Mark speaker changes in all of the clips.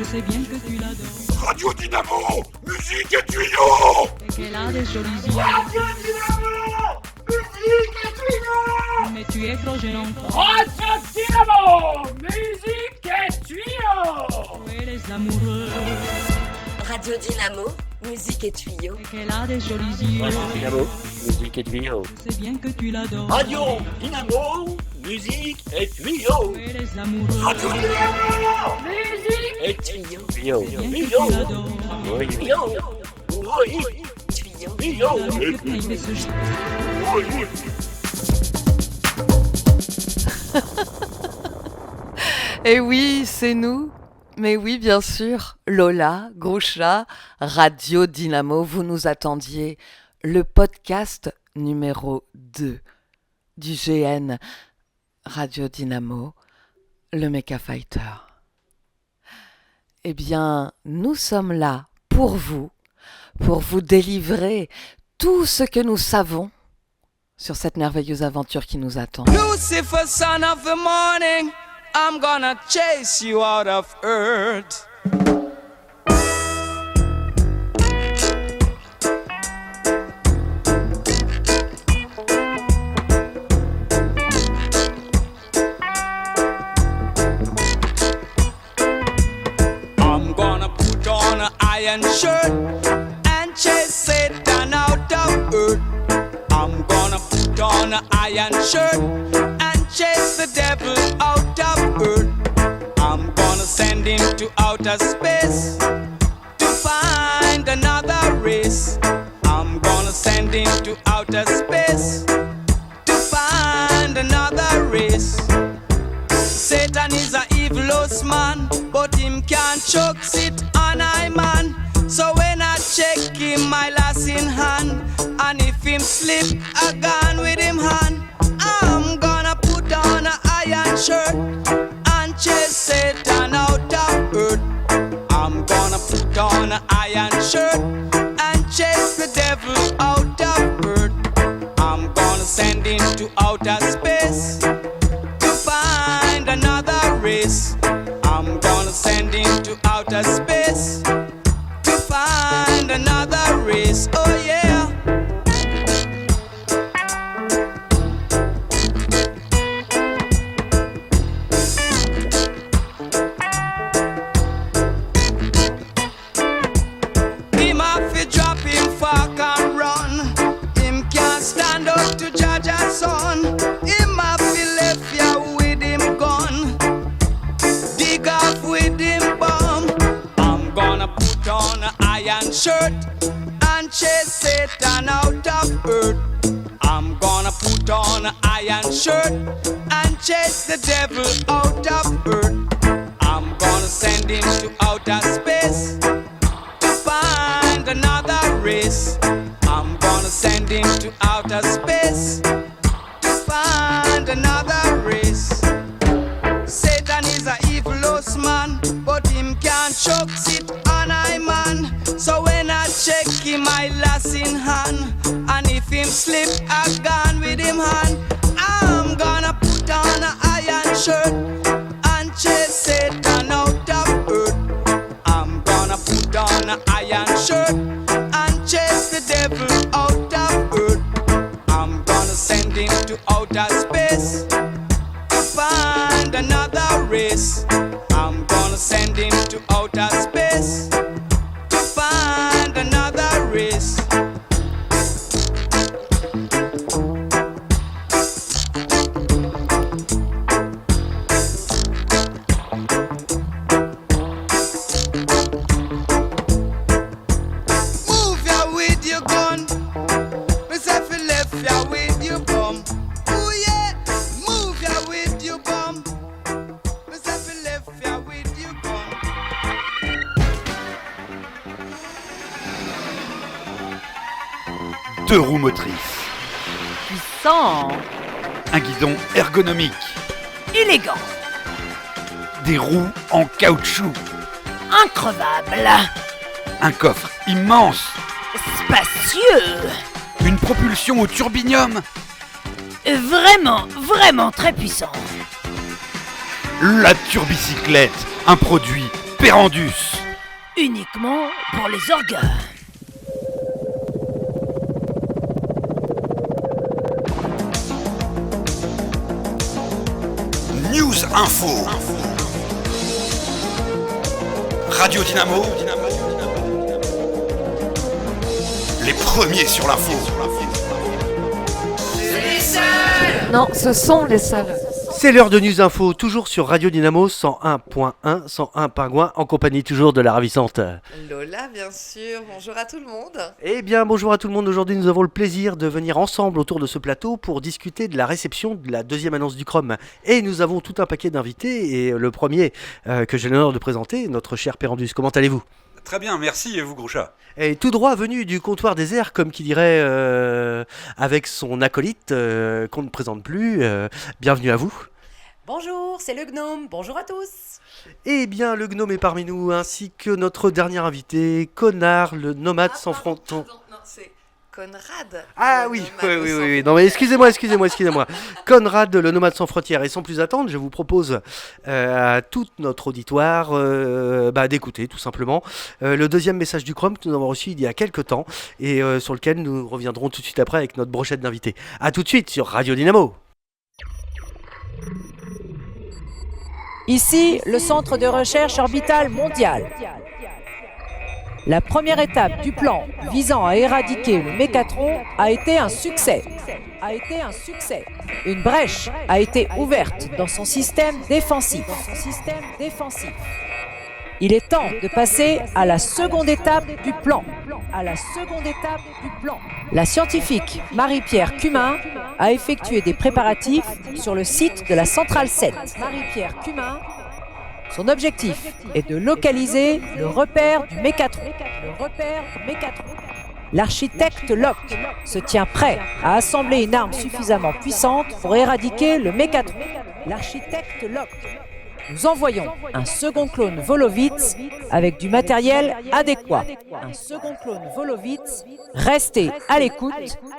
Speaker 1: Je sais bien que tu l'adores.
Speaker 2: Radio Dynamo, musique et tuyaux.
Speaker 1: Et qu'elle a des jolis yeux.
Speaker 2: Radio Dynamo, musique et tuyaux.
Speaker 1: Mais tu es trop jeune encore.
Speaker 2: Radio Dynamo, musique et tuyaux.
Speaker 1: Où est les amoureux?
Speaker 3: Radio Dynamo, musique et tuyaux.
Speaker 1: Et qu'elle a des jolis yeux.
Speaker 4: Radio Dynamo, musique et tuyaux.
Speaker 1: Je sais bien que tu l'adores.
Speaker 2: Radio Dynamo, musique et tuyaux.
Speaker 1: Où est les amoureux?
Speaker 2: Radio Dynamo, musique
Speaker 3: Et tuyaux.
Speaker 4: Tuyaux.
Speaker 1: Je sais bien que tu l'adores.
Speaker 4: Oui.
Speaker 2: tuyaux. Oui,
Speaker 3: Tuyaux.
Speaker 2: tuyaux.
Speaker 1: La lutte que il se jette.
Speaker 2: Oui.
Speaker 5: Et oui, c'est nous. Mais oui, bien sûr, Lola, Groucha, Radio Dynamo, vous nous attendiez. Le podcast numéro 2 du GN Radio Dynamo, le Mecha Fighter. Eh bien, nous sommes là pour vous délivrer tout ce que nous savons sur cette merveilleuse aventure qui nous attend.
Speaker 6: Lucifer, son of the morning, I'm gonna chase you out of earth. I'm gonna put on an iron shirt and chase Satan out of earth. I'm gonna put on an iron shirt and chase the devil out of earth. I'm gonna send him to outer space to find another race. I'm gonna send him to outer space to find another race. Satan is a evilous man, but him can't choke sit on I man. So when I check him, my lass in hand, and if him slip, I gone with him hand. I'm gonna put on an iron shirt and chase Satan out of earth. I'm gonna put on an iron shirt and chase the devil out of earth. I'm gonna send him to outer space to find another race. I'm gonna send him to outer space to find another race. Oh yeah. Him have to drop him fork and run. Him can't stand up to judge a son. Him have to left ya with him gun. Dig off with him bum. I'm gonna put on an iron shirt and chase Satan out of earth. I'm gonna put on an iron shirt and chase the devil out of earth. I'm gonna send him to outer space to find another race. I'm gonna send him to outer space to find another race. Satan is a evilous man, but him can't choke sit on I man. So when I check him, I lass in hand, and if him slip, I gone with him hand. I'm gonna put on an iron shirt and chase Satan out of earth. I'm gonna put on an iron shirt and chase the devil out of earth. I'm gonna send him to outer space to find another race. I'm gonna send him to outer space to find another race. Move ya with your gun. Myself left ya with your bum. Ooh yeah, move ya with your bum. Myself left ya with your gun.
Speaker 7: Deux roues motrices,
Speaker 5: Puissant,
Speaker 7: un guidon ergonomique,
Speaker 8: Élégant,
Speaker 7: des roues en caoutchouc,
Speaker 8: increvable,
Speaker 7: un coffre immense,
Speaker 8: spacieux,
Speaker 7: une propulsion au turbinium,
Speaker 8: vraiment très puissant.
Speaker 7: la turbicyclette, un produit Perandus.
Speaker 8: Uniquement pour les orgues.
Speaker 7: News Info. Radio Dynamo. Les premiers sur l'info.
Speaker 5: Non, ce sont les seuls.
Speaker 9: C'est l'heure de News Info, toujours sur Radio Dynamo 101.1, 101 Pingouin, en compagnie toujours de la ravissante
Speaker 5: Lola, bien sûr. Bonjour à tout le monde.
Speaker 9: Eh bien, bonjour à tout le monde. Aujourd'hui, nous avons le plaisir de venir ensemble autour de ce plateau pour discuter de la réception de la deuxième annonce du Chrome. Et nous avons tout un paquet d'invités. Et le premier que j'ai l'honneur de présenter, notre cher Perandus. Comment allez-vous ?
Speaker 7: Très bien, merci et vous, Groucha.
Speaker 9: Et tout droit venu du comptoir des airs, comme qui dirait, avec son acolyte qu'on ne présente plus. Bienvenue à vous.
Speaker 10: Bonjour, c'est le gnome. Bonjour à tous.
Speaker 9: Eh bien, le gnome est parmi nous, ainsi que notre dernier invité, Connard, le nomade sans fronton.
Speaker 5: Non, c'est Conrad.
Speaker 9: Ah oui. Non mais excusez-moi. Conrad, le nomade sans frontières. Et sans plus attendre, je vous propose à tout notre auditoire d'écouter tout simplement le deuxième message du Chrome que nous avons reçu il y a quelques temps et sur lequel nous reviendrons tout de suite après avec notre brochette d'invités. A tout de suite sur Radio Dynamo.
Speaker 10: Ici, le centre de recherche orbitale mondial. La première étape du plan visant à éradiquer le mécatron a été un succès. Une brèche a été ouverte dans son système défensif. Il est temps de passer à la seconde étape du plan. La scientifique Marie-Pierre Cumin a effectué des préparatifs sur le site de la centrale 7. Son objectif est de localiser le repère du mécatron. L'architecte Locke se tient prêt à assembler une arme suffisamment puissante pour éradiquer le mécatron. Nous envoyons un second clone Volovitz avec du matériel adéquat. Restez à l'écoute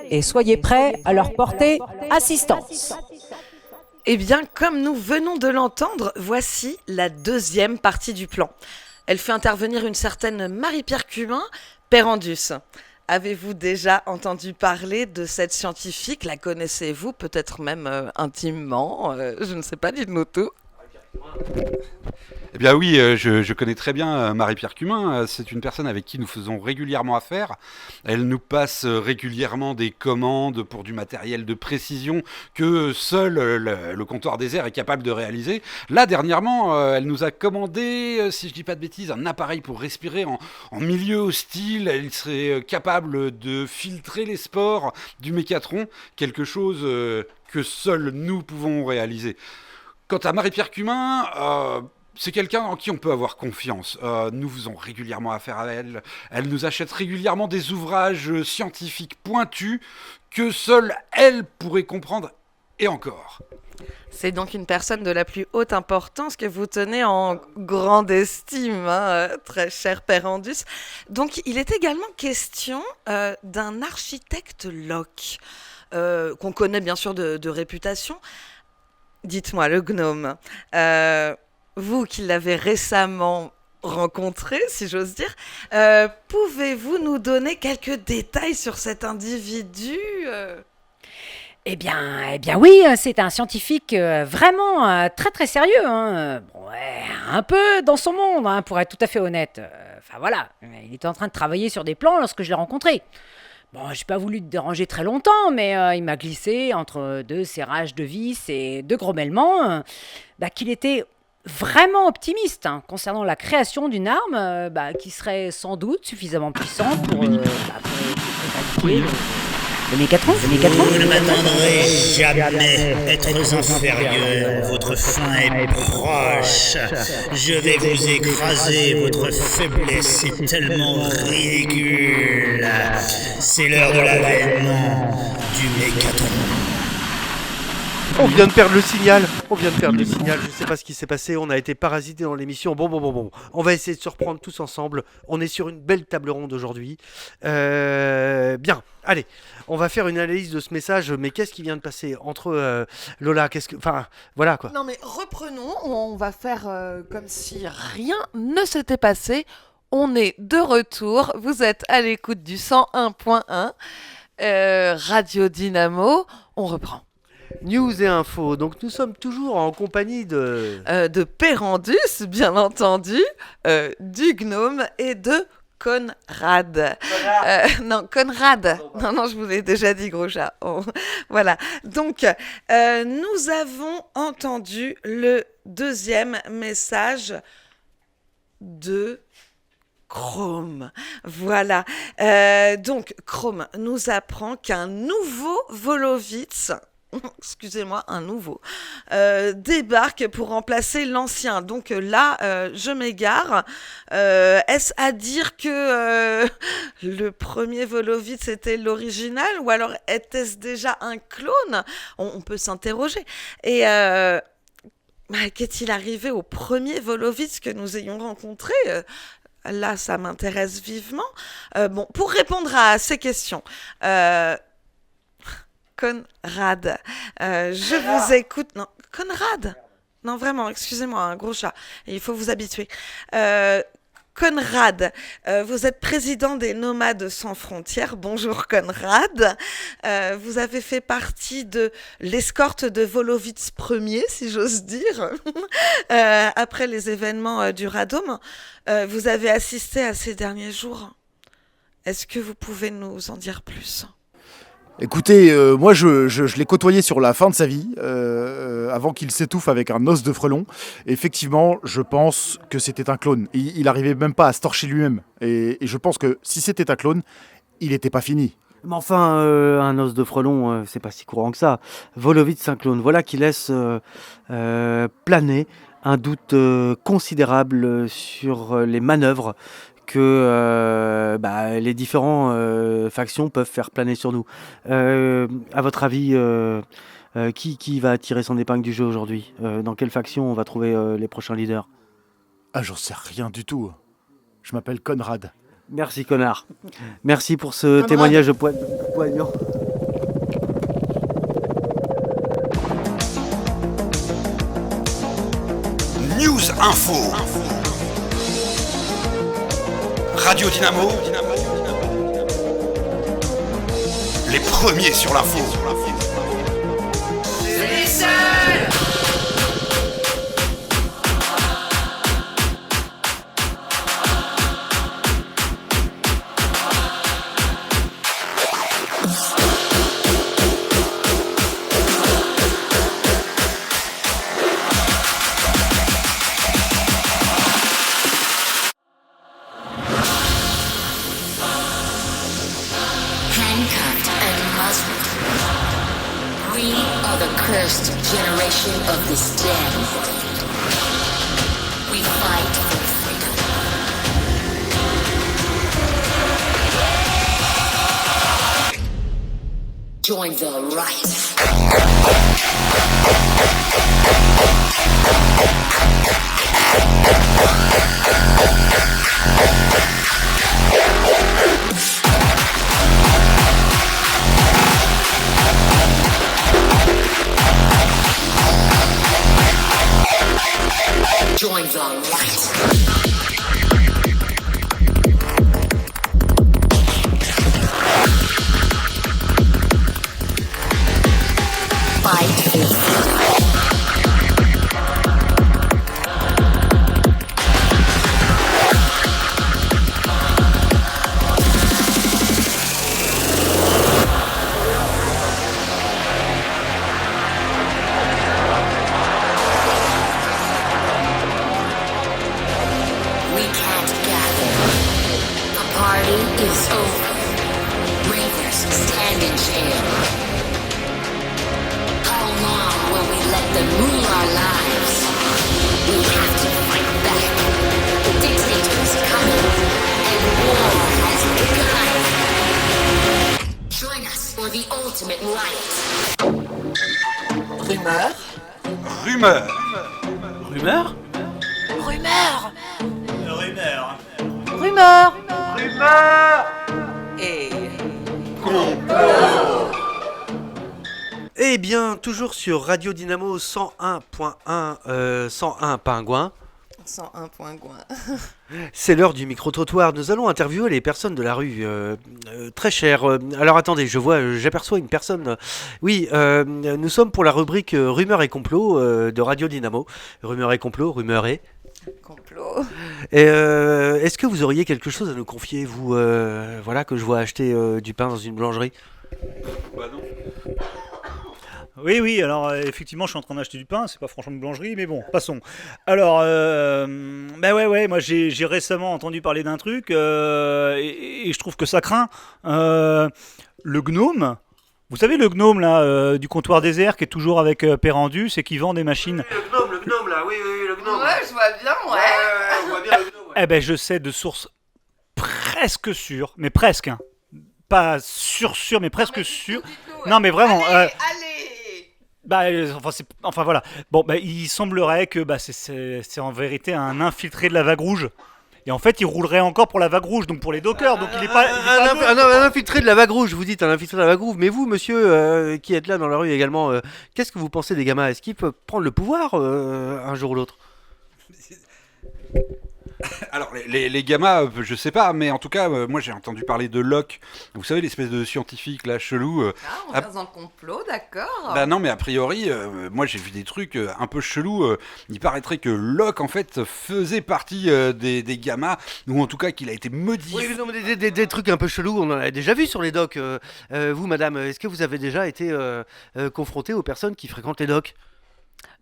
Speaker 10: et soyez prêts à leur porter assistance.
Speaker 5: Eh bien, comme nous venons de l'entendre, voici la deuxième partie du plan. Elle fait intervenir une certaine Marie-Pierre Cumin, Perandus. Avez-vous déjà entendu parler de cette scientifique ? La connaissez-vous peut-être même intimement ? Je ne sais pas, dites-nous tout.
Speaker 7: Eh bien oui, je connais très bien Marie-Pierre Cumin. C'est une personne avec qui nous faisons régulièrement affaire. Elle nous passe régulièrement des commandes pour du matériel de précision que seul le comptoir des airs est capable de réaliser. Là, dernièrement, elle nous a commandé, si je ne dis pas de bêtises, un appareil pour respirer en milieu hostile. Elle serait capable de filtrer les spores du mécatron, quelque chose que seuls nous pouvons réaliser. Quant à Marie-Pierre Cumin, c'est quelqu'un en qui on peut avoir confiance. Nous faisons régulièrement affaire à elle. Elle nous achète régulièrement des ouvrages scientifiques pointus que seule elle pourrait comprendre, et encore.
Speaker 5: C'est donc une personne de la plus haute importance que vous tenez en grande estime, très cher Perandus. Donc il est également question d'un architecte Locke, qu'on connaît bien sûr de réputation. Dites-moi, le gnome, vous qui l'avez récemment rencontré, si j'ose dire, pouvez-vous nous donner quelques détails sur cet individu ?
Speaker 8: Eh bien oui, c'est un scientifique vraiment très très sérieux. Un peu dans son monde, pour être tout à fait honnête. Voilà, il était en train de travailler sur des plans lorsque je l'ai rencontré. Bon, j'ai pas voulu te déranger très longtemps, mais il m'a glissé entre 2 serrages de vis et 2 grommellement qu'il était vraiment optimiste concernant la création d'une arme qui serait sans doute suffisamment puissante pour éradiquer le mécatron.
Speaker 11: Vous ne m'attendrez jamais être inférieur. Votre fin est proche. Je vais vous écraser. Votre faiblesse est tellement ridicule. C'est l'heure de l'avènement du mécatron.
Speaker 9: On vient de perdre le signal. Je sais pas ce qui s'est passé. On a été parasité dans l'émission. Bon. On va essayer de se reprendre tous ensemble. On est sur une belle table ronde aujourd'hui. Bien. Allez, on va faire une analyse de ce message. Mais qu'est-ce qui vient de passer entre Lola, enfin, voilà quoi.
Speaker 5: Non mais reprenons. On va faire comme si rien ne s'était passé. On est de retour. Vous êtes à l'écoute du 101.1 Radio Dynamo. On reprend.
Speaker 9: News et infos. Donc nous sommes toujours en compagnie
Speaker 5: de Pérandus, bien entendu, du Gnome et de Conrad. Conrad. Non, je vous l'ai déjà dit, gros chat. Voilà. Donc, nous avons entendu le deuxième message de Chrome. Voilà. Donc, Chrome nous apprend qu'un nouveau Volovitz, excusez-moi, un nouveau, débarque pour remplacer l'ancien. Donc là, je m'égare. Est-ce à dire que le premier Volovitz était l'original ou alors était-ce déjà un clone ? On peut s'interroger. Et qu'est-il arrivé au premier Volovitz que nous ayons rencontré ? Là, ça m'intéresse vivement. Bon, pour répondre à ces questions, Conrad, je vous écoute. Non, Conrad. Non, vraiment, excusez-moi, un gros chat. Il faut vous habituer. Conrad, vous êtes président des Nomades sans frontières. Bonjour Conrad. Vous avez fait partie de l'escorte de Volovitz Ier, si j'ose dire, après les événements du Radom. Vous avez assisté à ces derniers jours. Est-ce que vous pouvez nous en dire plus ?
Speaker 12: Écoutez, moi je l'ai côtoyé sur la fin de sa vie, avant qu'il s'étouffe avec un os de frelon. Effectivement, je pense que c'était un clone. Il arrivait même pas à se torcher lui-même. Et je pense que si c'était un clone, il n'était pas fini.
Speaker 9: Mais enfin, un os de frelon, c'est pas si courant que ça. Volovitz, un clone. Voilà qui laisse planer un doute considérable sur les manœuvres que les différentes factions peuvent faire planer sur nous. À votre avis, qui va tirer son épingle du jeu aujourd'hui ? Dans quelle faction on va trouver les prochains leaders ?
Speaker 12: Ah, j'en sais rien du tout. Je m'appelle Conrad.
Speaker 9: Merci, connard. Merci pour ce témoignage poignant.
Speaker 13: News Info. Radio Dynamo, les premiers sur l'info.
Speaker 6: C'est les seuls.
Speaker 3: Generation of this dead world. We fight for freedom. Join the right. Join the right. Fight for freedom. Is over. Ravers stand in jail. How long will we let them rule our lives? We have to fight back. The dictator is coming, and war has begun. Join us for the ultimate riot.
Speaker 5: Rumeur.
Speaker 7: Rumeur.
Speaker 9: Rumeur?
Speaker 5: Rumeur.
Speaker 11: Rumeur.
Speaker 10: Rumeur.
Speaker 9: Rumeur!
Speaker 5: Et...
Speaker 9: Eh bien, toujours sur Radio Dynamo 101.1, 101 Pingouin.
Speaker 5: 101 Pingouin.
Speaker 9: C'est l'heure du micro-trottoir. Nous allons interviewer les personnes de la rue. Très chères. Alors attendez, j'aperçois une personne. Oui, nous sommes pour la rubrique Rumeurs et complots de Radio Dynamo. Rumeurs et complots, rumeurs et...
Speaker 5: Complot.
Speaker 9: Et est-ce que vous auriez quelque chose à nous confier, vous, voilà, que je vois acheter du pain dans une boulangerie?
Speaker 7: Bah non.
Speaker 14: Oui, alors effectivement, je suis en train d'acheter du pain, c'est pas franchement une boulangerie, mais bon, passons. Alors, moi j'ai récemment entendu parler d'un truc, et je trouve que ça craint. Le gnome, vous savez le gnome là, du comptoir désert, qui est toujours avec Pérandus et qui vend des machines.
Speaker 9: Le gnome là, oui, le gnome.
Speaker 5: Ouais, je vois bien, ouais.
Speaker 9: On voit bien le gnome. Ouais.
Speaker 14: Eh ben, je sais de sources presque sûres, mais presque, hein. Pas sûr, mais presque sûr. Non, mais vraiment.
Speaker 5: Allez.
Speaker 14: Enfin voilà. Bon, il semblerait que c'est en vérité un infiltré de la vague rouge. Et en fait, il roulerait encore pour la vague rouge, donc pour les dockers. Donc il est pas.
Speaker 9: Un infiltré de la vague rouge, vous dites un infiltré de la vague rouge. Mais vous, monsieur, qui êtes là dans la rue également, qu'est-ce que vous pensez des gamins? Est-ce qu'ils peuvent prendre le pouvoir un jour ou l'autre?
Speaker 7: Alors, les gammas, je sais pas, mais en tout cas, moi j'ai entendu parler de Locke. Vous savez, l'espèce de scientifique là, chelou.
Speaker 5: On reste dans le complot, d'accord.
Speaker 7: Bah non, mais a priori, moi j'ai vu des trucs un peu chelous. Il paraîtrait que Locke, en fait, faisait partie des gammas, ou en tout cas qu'il a été modifié.
Speaker 9: Oui, non, mais des trucs un peu chelous, on en a déjà vu sur les docks. Vous, madame, est-ce que vous avez déjà été confrontée aux personnes qui fréquentent les docks?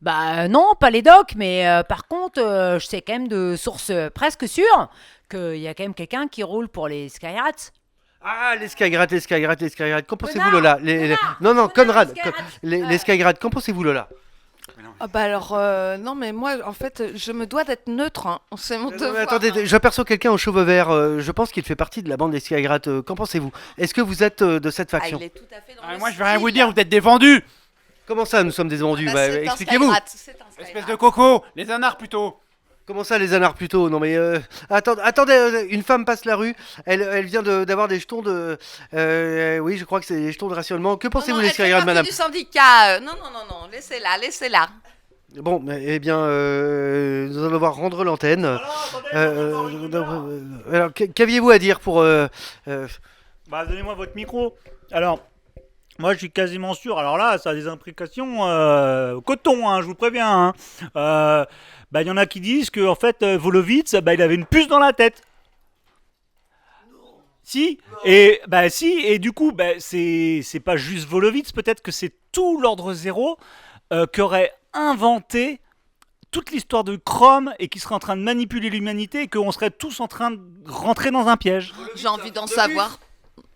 Speaker 8: Bah non, pas les docks, mais par contre, je sais quand même de sources presque sûres qu'il y a quand même quelqu'un qui roule pour les Skyrats.
Speaker 9: Ah, les Skyrats. Qu'en pensez-vous, Lola? Non, Conrad. Les Skyrats, qu'en pensez-vous, Lola?
Speaker 5: Ah bah alors, non mais moi, en fait, je me dois d'être neutre, hein. C'est mon devoir.
Speaker 9: Attendez, j'aperçois quelqu'un aux cheveux verts, je pense qu'il fait partie de la bande des Skyrats. Qu'en pensez-vous? Est-ce que vous êtes de cette faction?
Speaker 5: Il est tout à fait dans le
Speaker 15: moi, je vais rien vous dire, vous êtes des vendus.
Speaker 9: Comment ça, nous sommes des vendus?
Speaker 5: c'est
Speaker 9: expliquez-vous.
Speaker 15: Espèce de coco, les anards plutôt.
Speaker 9: Comment ça, les anards plutôt? Non mais attendez, une femme passe la rue, elle vient d'avoir des jetons de... oui, je crois que c'est des jetons de rationnement. Que pensez-vous des Skyrats, madame?
Speaker 5: Du syndicat. Non, laissez-la.
Speaker 9: Bon, eh bien, nous allons devoir rendre l'antenne. Alors, qu'aviez-vous à dire pour...
Speaker 14: Donnez-moi votre micro. Alors... Moi, je suis quasiment sûr. Alors là, ça a des implications coton, hein, je vous préviens. Hein. Y en a qui disent que en fait, Volovitz, il avait une puce dans la tête. Si. Et si. Et du coup, c'est pas juste Volovitz. Peut-être que c'est tout l'ordre zéro qui aurait inventé toute l'histoire de Chrome et qui serait en train de manipuler l'humanité et qu'on serait tous en train de rentrer dans un piège.
Speaker 5: J'ai envie d'en savoir.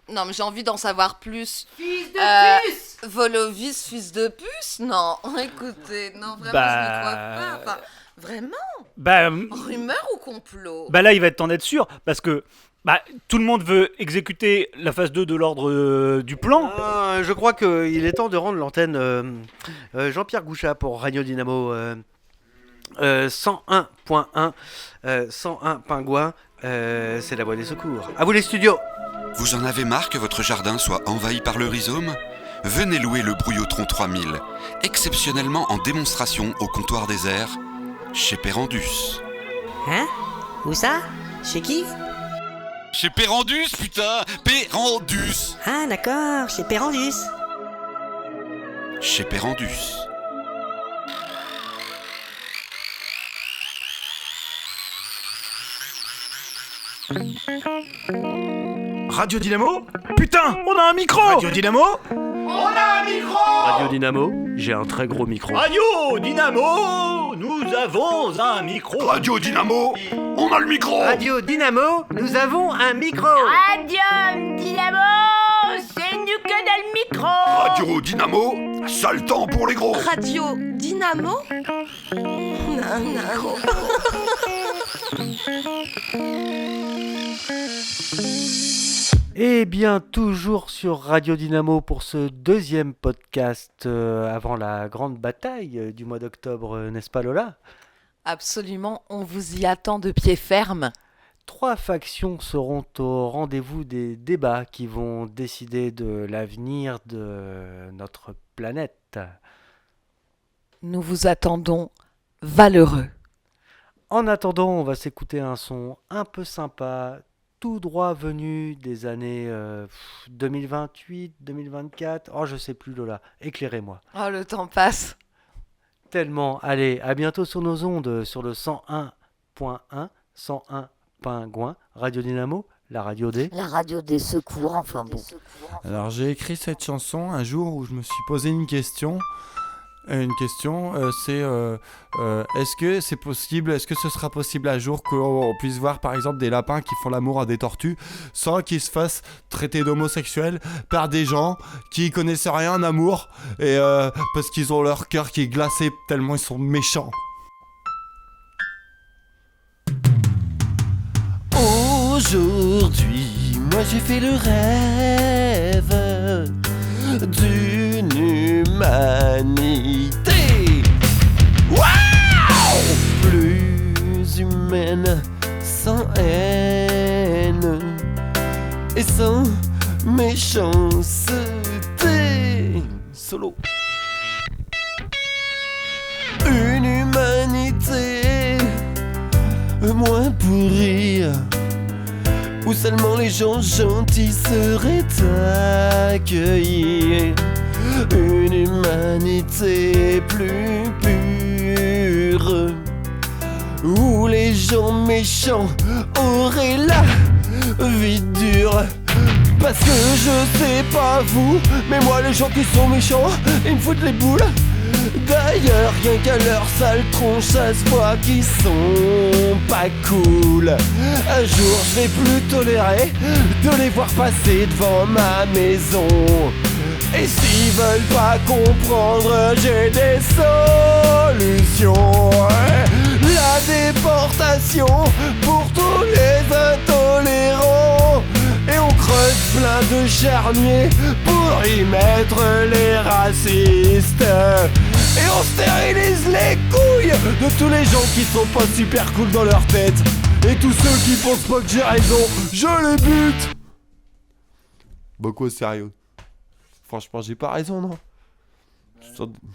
Speaker 5: Non, mais j'ai envie d'en savoir plus.
Speaker 8: Fils de puce.
Speaker 5: Volovis, fils de puce? Non, écoutez, non, vraiment, je ne crois pas. Enfin, vraiment? Rumeur ou complot?
Speaker 14: Là, il va être temps d'être sûr, parce que tout le monde veut exécuter la phase 2 de l'ordre du plan.
Speaker 9: Je crois qu'il est temps de rendre l'antenne. Jean-Pierre Gouchat pour Radio Dynamo 101.1, 101 Pingouin, c'est la voix des secours. À vous les studios.
Speaker 13: Vous en avez marre que votre jardin soit envahi par le rhizome? Venez louer le Brouillotron 3000, exceptionnellement en démonstration au comptoir désert, chez Pérandus.
Speaker 16: Hein? Où ça? Chez qui?
Speaker 13: Chez Pérandus, putain! Pérandus!
Speaker 16: Ah d'accord, chez Pérandus.
Speaker 13: Chez Pérandus.
Speaker 15: Radio Dynamo? Putain, on a un micro! Radio Dynamo?
Speaker 6: On a un micro!
Speaker 9: Radio Dynamo, j'ai un très gros micro.
Speaker 14: Radio Dynamo, nous avons un micro.
Speaker 13: Radio Dynamo, on a le micro.
Speaker 9: Radio Dynamo, nous avons un micro.
Speaker 17: Radio Dynamo, c'est nous que dans le micro.
Speaker 13: Radio Dynamo, sale temps pour les gros.
Speaker 5: Radio Dynamo? On a un micro.
Speaker 9: Et bien, toujours sur Radio Dynamo pour ce deuxième podcast avant la grande bataille du mois d'octobre, n'est-ce pas Lola ?
Speaker 5: Absolument, on vous y attend de pied ferme.
Speaker 9: 3 factions seront au rendez-vous des débats qui vont décider de l'avenir de notre planète.
Speaker 5: Nous vous attendons valeureux.
Speaker 9: En attendant, on va s'écouter un son un peu sympa, tout droit venu des années 2028, 2024. Oh, je sais plus Lola, éclairez-moi.
Speaker 5: Oh, le temps passe.
Speaker 9: Tellement. Allez, à bientôt sur nos ondes, sur le 101.1, 101 Pingouin, Radio Dynamo, la radio des...
Speaker 3: La radio des secours, enfin bon.
Speaker 18: Alors j'ai écrit cette chanson un jour où je me suis posé une question. C'est est-ce que c'est possible, est-ce que ce sera possible un jour qu'on puisse voir par exemple des lapins qui font l'amour à des tortues sans qu'ils se fassent traiter d'homosexuels par des gens qui connaissent rien en amour et parce qu'ils ont leur cœur qui est glacé tellement ils sont méchants.
Speaker 19: Aujourd'hui, moi j'ai fait le rêve d'une humanité plus humaine, sans haine et sans méchanceté. Solo. Une humanité moins pourrie, où seulement les gens gentils seraient accueillis. Une humanité plus pure, où les gens méchants auraient la vie dure. Parce que je sais pas vous, mais moi les gens qui sont méchants, ils me foutent les boules. D'ailleurs, rien qu'à leur sale tronche, ça se voit qu'ils sont pas cool. Un jour, je vais plus tolérer de les voir passer devant ma maison. Et s'ils veulent pas comprendre, j'ai des solutions. La déportation pour tous les intolérants. Et on creuse plein de charniers pour y mettre les racistes. Et on stérilise les couilles de tous les gens qui sont pas super cool dans leur tête. Et tous ceux qui pensent pas que j'ai raison, je les bute.
Speaker 18: Bah quoi, sérieux? Franchement, j'ai pas raison, non?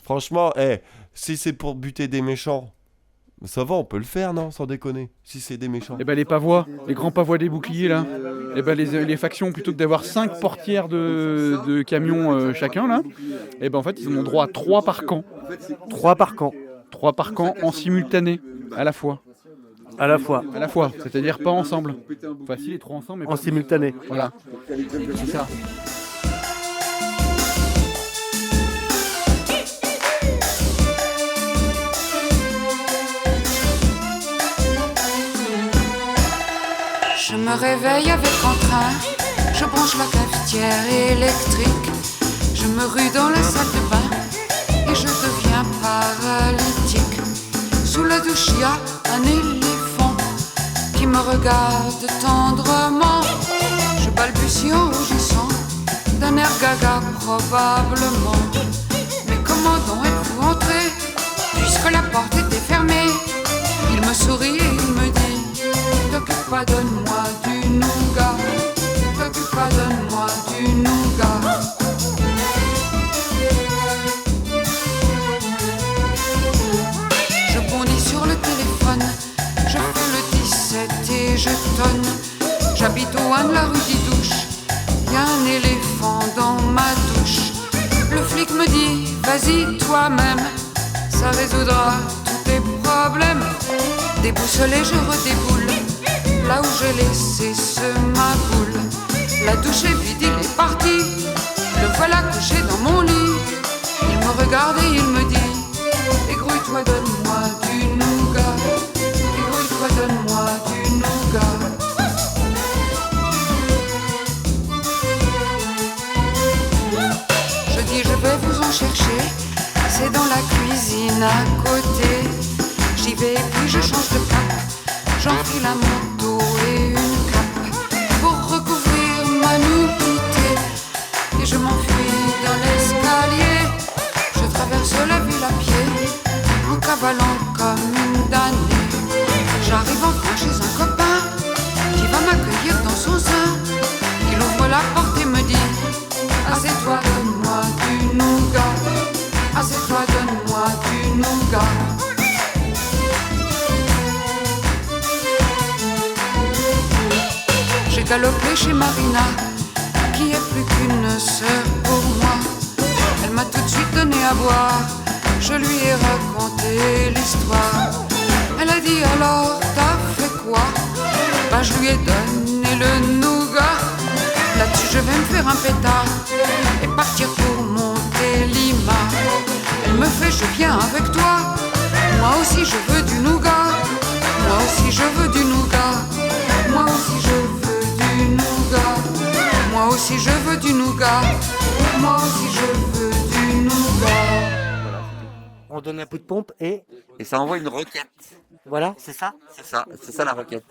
Speaker 18: Franchement, si c'est pour buter des méchants, ça va, on peut le faire, non? Sans déconner, si c'est des méchants.
Speaker 20: Et bah les pavois, les grands pavois des boucliers là, et bah les factions, plutôt que d'avoir 5 portières de camions chacun là, et bah en fait ils ont droit à 3 par camp.
Speaker 9: 3 par camp.
Speaker 20: 3 par camp en simultané, à la fois.
Speaker 9: À la fois.
Speaker 20: À la fois, c'est-à-dire pas ensemble. Enfin si, les 3 ensemble, mais
Speaker 9: en simultané.
Speaker 20: Voilà, c'est ça.
Speaker 21: Je me réveille avec entrain, je branche la cafetière électrique, je me rue dans la salle de bain et je deviens paralytique. Sous la douche, il y a un éléphant qui me regarde tendrement. Je balbutie en rougissant, d'un air gaga probablement. Mais comment donc êtes-vous entré, puisque la porte était fermée? Il me sourit et il me dit: t'occupe pas, donne-moi du nougat. T'occupe pas, donne-moi du nougat. Je bondis sur le téléphone, je fais le 17 et je tonne. J'habite au 1 de la rue d'Idouche, y a un éléphant dans ma douche. Le flic me dit: vas-y toi-même, ça résoudra tous tes problèmes. Déboussolé, je redéboule là où j'ai laissé ma boule. La douche est vide, il est parti. Le voilà couché dans mon lit. Il me regarde et il me dit: égrouille-toi, donne-moi du nougat. Égrouille-toi, donne-moi du nougat. Je dis: je vais vous en chercher, c'est dans la cuisine à côté. J'y vais et puis je change de cap. J'enfile un manteau et une cape pour recouvrir ma nougat. avalant comme une damnée. J'arrive enfin chez un copain qui va m'accueillir dans son sein. Il ouvre la porte et me dit: assieds-toi, donne-moi du nougat. Assieds-toi, donne-moi du nougat. J'ai galopé chez Marina, qui est plus qu'une sœur pour moi. Elle m'a tout de suite donné à boire, je lui ai raconté l'histoire. Elle a dit: alors t'as fait quoi? Bah je lui ai donné le nougat. Là-dessus je vais me faire un pétard et partir pour monter Lima. Elle me fait: je viens avec toi, moi aussi je veux du nougat. Moi aussi je veux du nougat. Moi aussi je veux du nougat. Moi aussi je veux du nougat. Moi aussi je veux du nougat.
Speaker 4: On donne un coup de pompe et
Speaker 22: ça envoie une requête.
Speaker 4: Voilà, c'est ça?
Speaker 22: C'est ça la requête.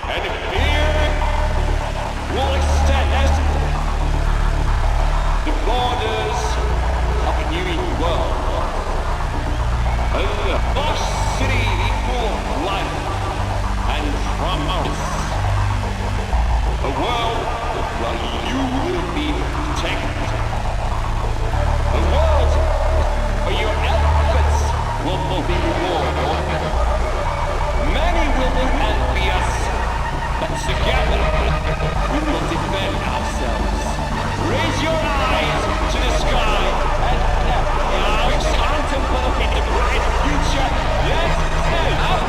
Speaker 2: And here will extend the borders of a new world. A vast city full of life and promise. A world where you will be protected. A world where your efforts will be rewarded. Many will be envious, but together we will defend ourselves. Raise your eyes to the sky and contemplate the bright future. Yes, and our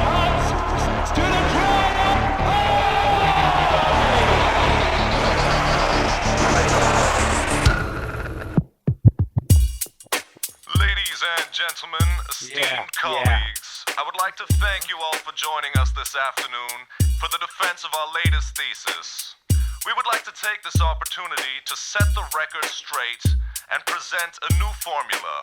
Speaker 2: hearts to the dragon.
Speaker 23: Ladies and gentlemen, esteemed colleagues, I would like to thank you all for joining us this afternoon for the defense of our latest thesis. We would like to take this opportunity to set the record straight and present a new formula,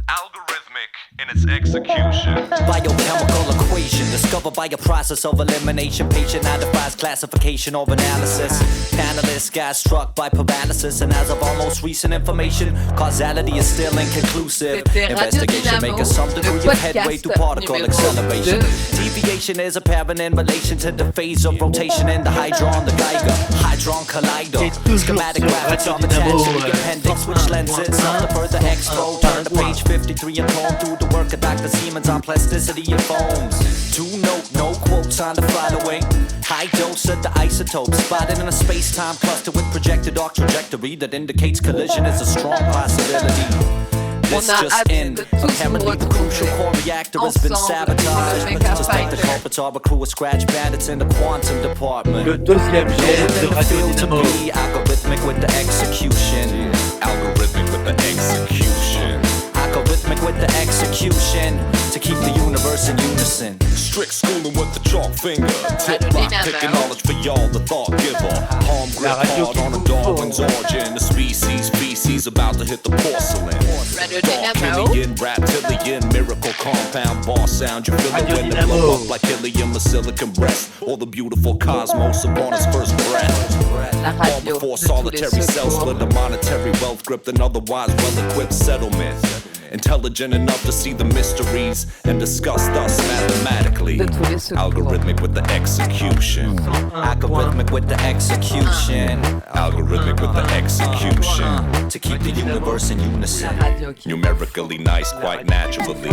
Speaker 23: algorithmic in its execution.
Speaker 24: Biochemical equation discovered by a process of elimination. Patient identifies classification or analysis. Analyst got struck by paralysis, and as of almost recent information, causality is still inconclusive. Investigation make some degree of headway through particle acceleration. Deviation is apparent in relation to the phase of rotation in the hydron, the Geiger, hydron collider. Schematic graphics on the tangent, the appendix which lenses on the further expo. Turn to page 53 and comb through the work of Dr. Siemens on plasticity and foams. To note, no quotes on the following. High dose of the isotope spotted in a space-time cluster with projected arc trajectory that indicates collision is a strong possibility. This just in, apparently the crucial core reactor has been sabotaged. Suspect the culprits are a crew of scratch bandits in the quantum department.
Speaker 9: Le deuxième geste de Radio Dynamo.
Speaker 24: Algorithmic with the execution.
Speaker 23: Algorithmic with the execution.
Speaker 24: Algorithmic with the execution. To keep the universe in unison.
Speaker 23: Strict schooling with the chalk finger. Tip lock, picking knowledge for y'all, the thought giver. Palm grip hard on a Darwin's origin. The species about to hit the porcelain. Darkinian, reptilian, miracle compound, bar sound. You feel it when the blow up like helium, a silicon breast. Or the beautiful cosmos upon its first breath. All before solitary cells split a monetary wealth gripped an otherwise well-equipped settlement. Intelligent enough to see the mysteries and discuss thus mathematically. Algorithmic with the execution.
Speaker 24: Algorithmic with the execution.
Speaker 23: Algorithmic with the execution.
Speaker 24: To keep the universe in unison.
Speaker 23: Numerically nice, quite naturally.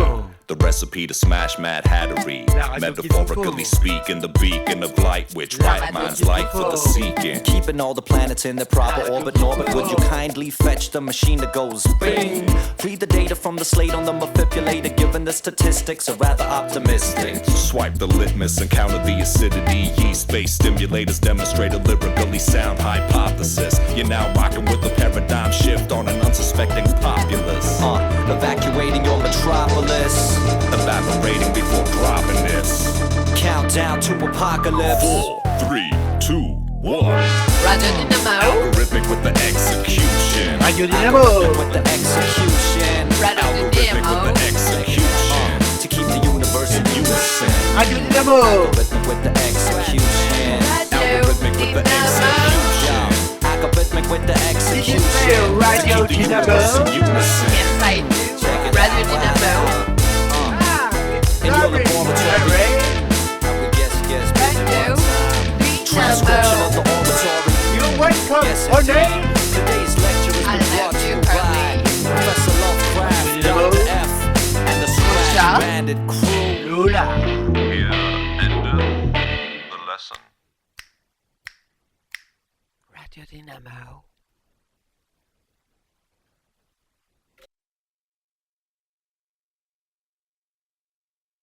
Speaker 23: The recipe to smash Mad Hattery. Metaphorically speaking, the beacon of light which right minds light for the seeking.
Speaker 24: Keeping all the planets in their proper orbit. Norbit, would you kindly fetch the machine that goes bing? Read the data from the slate on the manipulator, given the statistics are rather optimistic.
Speaker 23: Swipe the litmus and counter the acidity. Yeast-based stimulators demonstrate a lyrically sound hypothesis. You're now rocking with a paradigm shift on an unsuspecting populace.
Speaker 24: Evacuating your metropolis.
Speaker 23: Evaporating before dropping this.
Speaker 24: Countdown to apocalypse.
Speaker 23: 4, 3, 2, 1.
Speaker 5: Radio Dynamo.
Speaker 23: Algorithmic with the execution.
Speaker 9: Radio Dynamo.
Speaker 24: Algorithmic with the execution.
Speaker 5: Radio
Speaker 23: Algorithmic with the execution.
Speaker 24: To keep the universe in unison. unison.
Speaker 9: Radio Dynamo.
Speaker 24: Algorithmic with the execution. Algorithmic with the execution. Algorithmic with the execution.
Speaker 9: Radio Dynamo.
Speaker 21: Yes, I do. Radio Dynamo.
Speaker 24: In your laboratory. Yes,
Speaker 21: Radio
Speaker 24: transcription of the oratory.
Speaker 9: You're welcome,
Speaker 24: Yes,
Speaker 9: Honey.
Speaker 24: Today's lecture is brought to you by Professor Lovecraft, Dr. F, and the Scratch Bandit crew.
Speaker 9: Lola.
Speaker 23: Here endeth the lesson.
Speaker 5: Radio Dynamo.